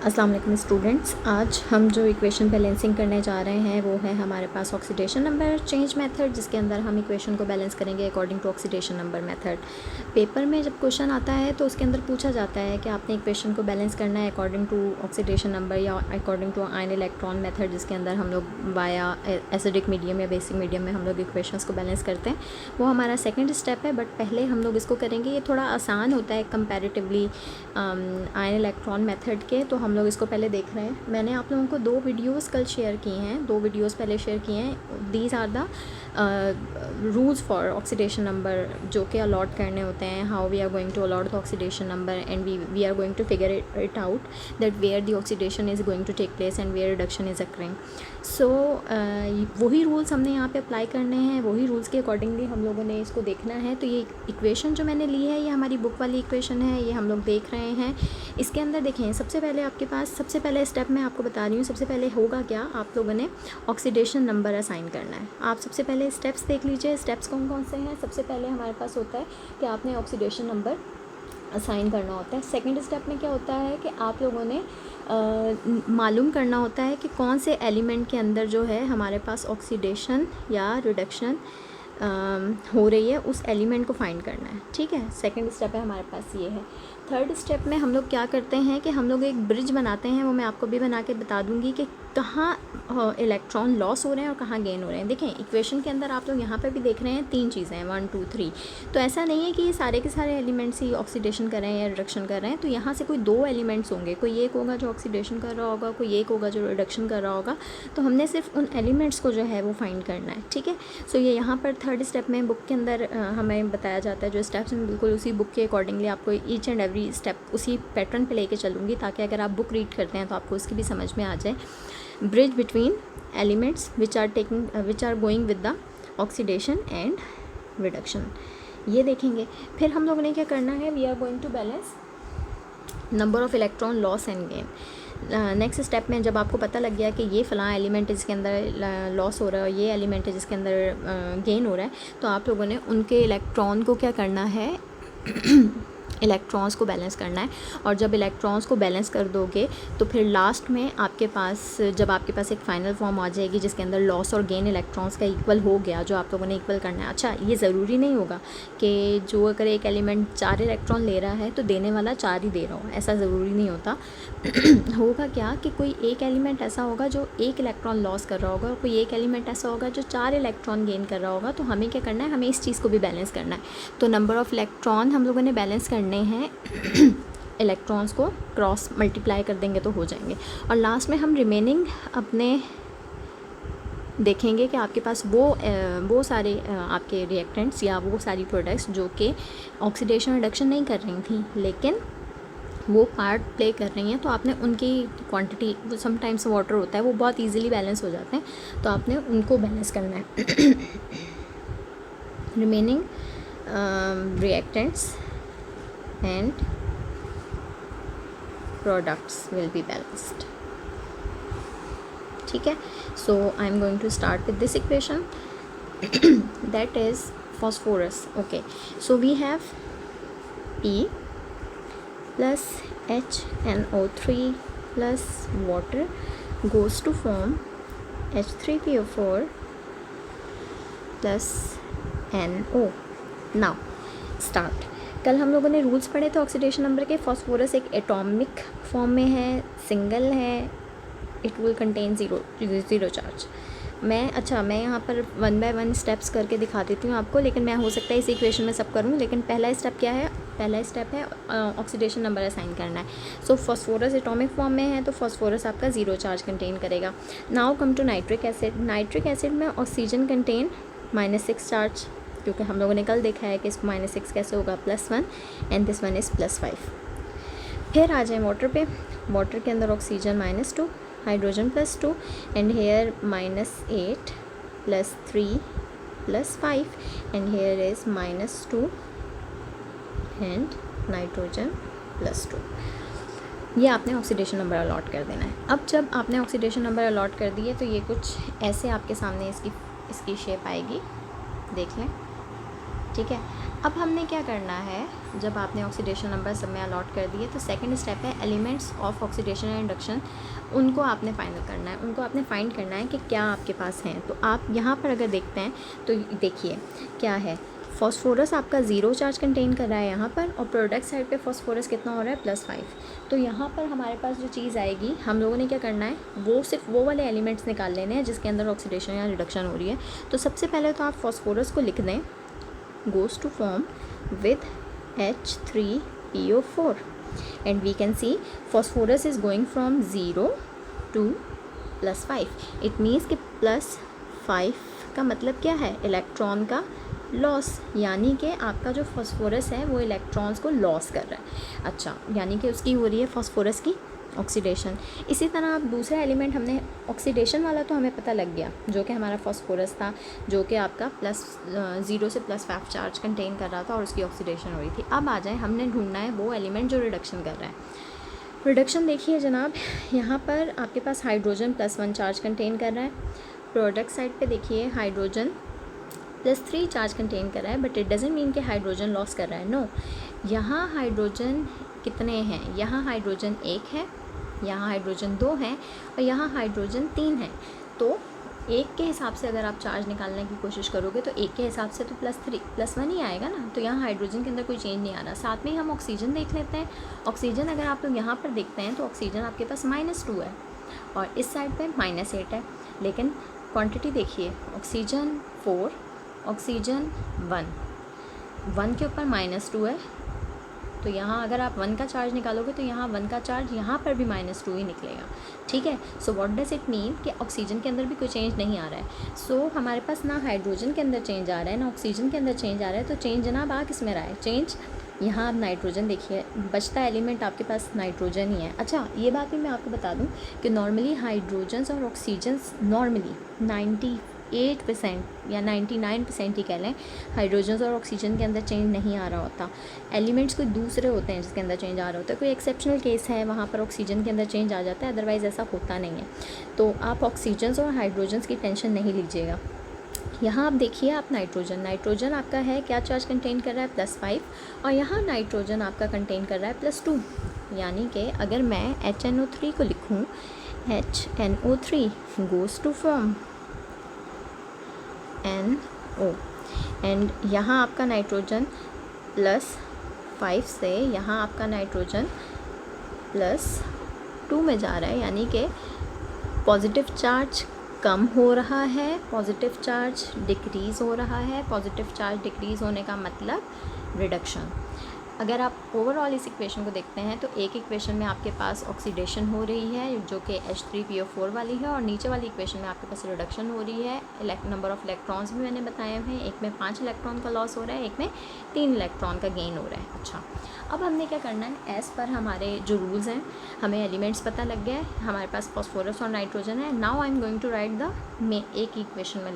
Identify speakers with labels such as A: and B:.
A: अस्सलाम वालेकुम स्टूडेंट्स, आज हम जो इक्वेशन बैलेंसिंग करने जा रहे हैं वो है हमारे पास ऑक्सीडेशन नंबर चेंज मेथड, जिसके अंदर हम इक्वेशन को बैलेंस करेंगे according to oxidation number method. Paper में जब क्वेश्चन आता है तो उसके अंदर पूछा जाता है कि आपने इक्वेशन को बैलेंस करना है अकॉर्डिंग टू ऑक्सीडेशन नंबर या according to ion electron method, जिसके अंदर हम लोग वाया एसिडिक मीडियम या बेसिक मीडियम में हम लोग इक्वेशंस को बैलेंस करते हैं। वो हमारा सेकेंड स्टेप है, बट पहले हम लोग इसको करेंगे। ये थोड़ा आसान होता है कंपैरेटिवली आयन इलेक्ट्रॉन मेथड के, तो हम लोग इसको पहले देख रहे हैं। मैंने आप लोगों को 2 वीडियोस कल शेयर किए हैं, 2 वीडियोस पहले शेयर किए हैं। These are the rules for oxidation number जो कि अलॉट करने होते हैं, how we are going to allot the oxidation number and we are going to figure it out that where the oxidation is going to take place and where reduction is occurring. So वही rules हमने यहाँ पे apply करने हैं, वही rules के accordingly हम लोगों ने इसको देखना है। तो ये इक्वेशन जो मैंने ली है ये हमारी बुक वाली इक्वेशन है, ये हम लोग देख रहे हैं। इसके अंदर देखें, सबसे पहले आपके पास सबसे पहले स्टेप मैं आपको बता रही हूँ। सबसे पहले होगा क्या, आप लोगों ने ऑक्सीडेशन नंबर असाइन करना है। आप सबसे पहले स्टेप्स देख लीजिए, स्टेप्स कौन कौन से हैं। सबसे पहले हमारे पास होता है कि आपने ऑक्सीडेशन नंबर असाइन करना होता है। सेकंड स्टेप में क्या होता है कि आप लोगों ने मालूम करना होता है कि कौन से एलिमेंट के अंदर जो है हमारे पास ऑक्सीडेशन या रिडक्शन हो रही है, उस एलिमेंट को फाइंड करना है। ठीक है, सेकंड स्टेप है हमारे पास ये है। थर्ड स्टेप में हम लोग क्या करते हैं कि हम लोग एक ब्रिज बनाते हैं, वो मैं आपको भी बना के बता दूंगी कि कहाँ इलेक्ट्रॉन लॉस हो रहे हैं और कहाँ गेन हो रहे हैं। देखें, इक्वेशन के अंदर आप लोग यहाँ पे भी देख रहे हैं 3 चीज़ें हैं, 1 2 3। तो ऐसा नहीं है कि ये सारे के सारे एलिमेंट्स ही ऑक्सीडेशन कर रहे हैं या रिडक्शन कर रहे हैं। तो यहाँ से कोई 2 एलिमेंट्स होंगे, कोई एक होगा जो ऑक्सीडेशन कर रहा होगा, कोई एक होगा जो रिडक्शन कर रहा होगा। तो हमने सिर्फ उन एलिमेंट्स को जो है वो फाइंड करना है। ठीक है, सो ये यहाँ पर थर्ड स्टेप में बुक के अंदर हमें बताया जाता है। जो स्टेप्स हैं बिल्कुल उसी बुक के अकॉर्डिंगली आपको ईच एंड एवरी स्टेप उसी पैटर्न पे लेके चलूँगी, ताकि अगर आप बुक रीड करते हैं तो आपको उसकी भी समझ में आ जाए। Bridge between elements which are going with the oxidation and reduction, ये देखेंगे। फिर हम लोगों ने क्या करना है, we are going to balance number of electron loss and gain. Next step में जब आपको पता लग गया कि ये फ़लाँ एलिमेंट है जिसके अंदर लॉस हो रहा है और ये एलिमेंट है जिसके अंदर गेन हो रहा है, तो आप लोगों ने उनके इलेक्ट्रॉन को क्या करना है इलेक्ट्रॉन्स को बैलेंस करना है। और जब इलेक्ट्रॉन्स को बैलेंस कर दोगे तो फिर लास्ट में आपके पास जब आपके पास एक फ़ाइनल फॉर्म आ जाएगी जिसके अंदर लॉस और गेन इलेक्ट्रॉन्स का इक्वल हो गया, जो आप लोगों ने इक्वल करना है। अच्छा, ये ज़रूरी नहीं होगा कि जो अगर एक एलिमेंट 4 इलेक्ट्रॉन ले रहा है तो देने वाला 4 ही दे रहा हो, ऐसा ज़रूरी नहीं होता। होगा क्या कि कोई एक एलिमेंट ऐसा होगा जो 1 इलेक्ट्रॉन लॉस कर रहा होगा और कोई एक एलिमेंट ऐसा होगा जो 4 इलेक्ट्रॉन गेन कर रहा होगा। तो हमें क्या करना है, हमें इस चीज़ को भी बैलेंस करना है। तो नंबर ऑफ़ इलेक्ट्रॉन हम लोगों ने बैलेंस करने हैं, इलेक्ट्रॉन्स को क्रॉस मल्टीप्लाई कर देंगे तो हो जाएंगे। और लास्ट में हम रिमेनिंग अपने देखेंगे कि आपके पास वो सारे आपके रिएक्टेंट्स या वो सारी प्रोडक्ट्स जो कि ऑक्सीडेशन रिडक्शन नहीं कर रही थी लेकिन वो पार्ट प्ले कर रही हैं, तो आपने उनकी क्वांटिटी, समटाइम्स वाटर होता है वो बहुत इजीली बैलेंस हो जाते हैं, तो आपने उनको बैलेंस करना है। Remaining reactants and products will be balanced. ठीक है, so I am going to start with this equation that is phosphorus. Okay, so we have P plus HNO3 plus water goes to form H3PO4 plus NO. Now start. कल हम लोगों ने rules पढ़े थे oxidation number के। Phosphorus एक atomic form में है, सिंगल है, it will contain zero charge. मैं यहाँ पर 1 बाय 1 स्टेप्स करके दिखा देती हूँ आपको, लेकिन मैं हो सकता है इस इक्वेशन में सब करूँ। लेकिन पहला स्टेप क्या है, पहला स्टेप है ऑक्सीडेशन नंबर असाइन करना है। सो फॉस्फोरस एटॉमिक फॉर्म में है तो फॉस्फोरस आपका 0 चार्ज कंटेन करेगा। Now come to nitric acid. Nitric acid में ऑक्सीजन कंटेन -6 चार्ज, क्योंकि हम लोगों ने कल देखा है कि इसको -6 कैसे होगा, +1 एंड दिस वन इज़ +5। फिर आ जाए वाटर पे। वाटर के अंदर oxygen -2, hydrogen +2 and here -8 +3 +5 and here is -2 and nitrogen +2। ये आपने ऑक्सीडेशन नंबर अलॉट कर देना है। अब जब आपने ऑक्सीडेशन नंबर अलॉट कर दिए तो ये कुछ ऐसे आपके सामने इसकी शेप आएगी, देख लें। ठीक है। अब हमने क्या करना है, जब आपने ऑक्सीडेशन नंबर सब में अलॉट कर दिए तो सेकंड स्टेप है elements of oxidation and reduction, उनको आपने फाइनल करना है, उनको आपने फाइंड करना है कि क्या आपके पास हैं। तो आप यहाँ पर अगर देखते हैं तो देखिए क्या है, फॉस्फोरस आपका 0 चार्ज कंटेन कर रहा है यहाँ पर, और प्रोडक्ट साइड पे फॉस्फोरस कितना हो रहा है +5। तो यहाँ पर हमारे पास जो चीज़ आएगी, हम लोगों ने क्या करना है, वो सिर्फ वो वाले एलिमेंट्स निकाल लेने हैं जिसके अंदर ऑक्सीडेशन या रिडक्शन हो रही है। तो सबसे पहले तो आप फॉस्फोरस को लिख दें, goes to form with H3PO4 and we can see phosphorus is going from 0 to +5। it means कि +5 का मतलब क्या है, इलेक्ट्रॉन का लॉस, यानी कि आपका जो फॉस्फोरस है वो इलेक्ट्रॉन्स को लॉस कर रहा है। अच्छा, यानी कि उसकी हो रही है फॉस्फोरस की ऑक्सीडेशन। इसी तरह आप दूसरा एलिमेंट, हमने ऑक्सीडेशन वाला तो हमें पता लग गया, जो कि हमारा फॉस्फोरस था, जो कि आपका +0 से +5 चार्ज कंटेन कर रहा था और उसकी ऑक्सीडेशन हो रही थी। अब आ जाए, हमने ढूंढना है वो एलिमेंट जो रिडक्शन कर रहा है। रिडक्शन देखिए जनाब, यहाँ पर आपके पास हाइड्रोजन +1 चार्ज कंटेन कर रहा है। प्रोडक्ट साइड पे देखिए हाइड्रोजन +3 चार्ज कंटेन कर रहा है, बट इट डजेंट मीन कि हाइड्रोजन लॉस कर रहा है, नो। यहाँ हाइड्रोजन कितने हैं, यहाँ हाइड्रोजन 1 है, यहाँ हाइड्रोजन 2 है और यहाँ हाइड्रोजन 3 है। तो एक के हिसाब से अगर आप चार्ज निकालने की कोशिश करोगे तो एक के हिसाब से तो +1 ही आएगा ना। तो यहाँ हाइड्रोजन के अंदर कोई चेंज नहीं आ रहा। साथ में ही हम ऑक्सीजन देख लेते हैं। ऑक्सीजन अगर आप लोग यहाँ पर देखते हैं तो ऑक्सीजन आपके पास -2 है और इस साइड पे -8 है, लेकिन क्वांटिटी देखिए, ऑक्सीजन 4, ऑक्सीजन 1 के ऊपर -2 है। तो यहाँ अगर आप 1 का चार्ज निकालोगे तो यहाँ 1 का चार्ज यहाँ पर भी -2 ही निकलेगा, ठीक है। So what does it mean कि ऑक्सीजन के अंदर भी कोई चेंज नहीं आ रहा है। सो हमारे पास ना हाइड्रोजन के अंदर चेंज आ रहा है ना ऑक्सीजन के अंदर चेंज आ रहा है। तो चेंज जनाब आ किस में रहा है, चेंज यहाँ आप नाइट्रोजन देखिए, बचता एलिमेंट आपके पास नाइट्रोजन ही है। अच्छा, ये बात भी मैं आपको बता दूँ कि नॉर्मली हाइड्रोजन्स और ऑक्सीजन्स नॉर्मली 98% या 99% ही कह लें, हाइड्रोजन्स और ऑक्सीजन के अंदर चेंज नहीं आ रहा होता। एलिमेंट्स कोई दूसरे होते हैं जिसके अंदर चेंज आ रहा होता है। कोई एक्सेप्शनल केस है, वहाँ पर ऑक्सीजन के अंदर चेंज आ जाता है, अदरवाइज़ ऐसा होता नहीं है। तो आप ऑक्सीजन्स और हाइड्रोजन्स की टेंशन नहीं लीजिएगा। यहाँ आप देखिए, आप नाइट्रोजन आपका है क्या चार्ज कंटेन कर रहा है, +5, और यहाँ नाइट्रोजन आपका कंटेन कर रहा है +2। यानी कि अगर मैं HNO3 को लिखूँ, HNO3 goes to form NO, and यहाँ आपका नाइट्रोजन +5 से यहाँ आपका नाइट्रोजन +2 में जा रहा है, यानी कि पॉजिटिव चार्ज कम हो रहा है, पॉजिटिव चार्ज डिक्रीज़ हो रहा है। पॉजिटिव चार्ज डिक्रीज़ होने का मतलब रिडक्शन। अगर आप ओवरऑल इस इक्वेशन को देखते हैं तो एक इक्वेशन में आपके पास ऑक्सीडेशन हो रही है जो कि H3PO4 वाली है, और नीचे वाली इक्वेशन में आपके पास रिडक्शन हो रही है। नंबर ऑफ़ इलेक्ट्रॉन्स भी मैंने बताए हुए हैं, एक में 5 इलेक्ट्रॉन का लॉस हो रहा है, एक में 3 इलेक्ट्रॉन का गेन हो रहा है। अच्छा, अब हमने क्या करना है, एज़ पर हमारे जो रूल्स हैं, हमें एलिमेंट्स पता लग गया है, हमारे पास फॉस्फोरस और नाइट्रोजन है। Now I am going to write the एक इक्वेशन में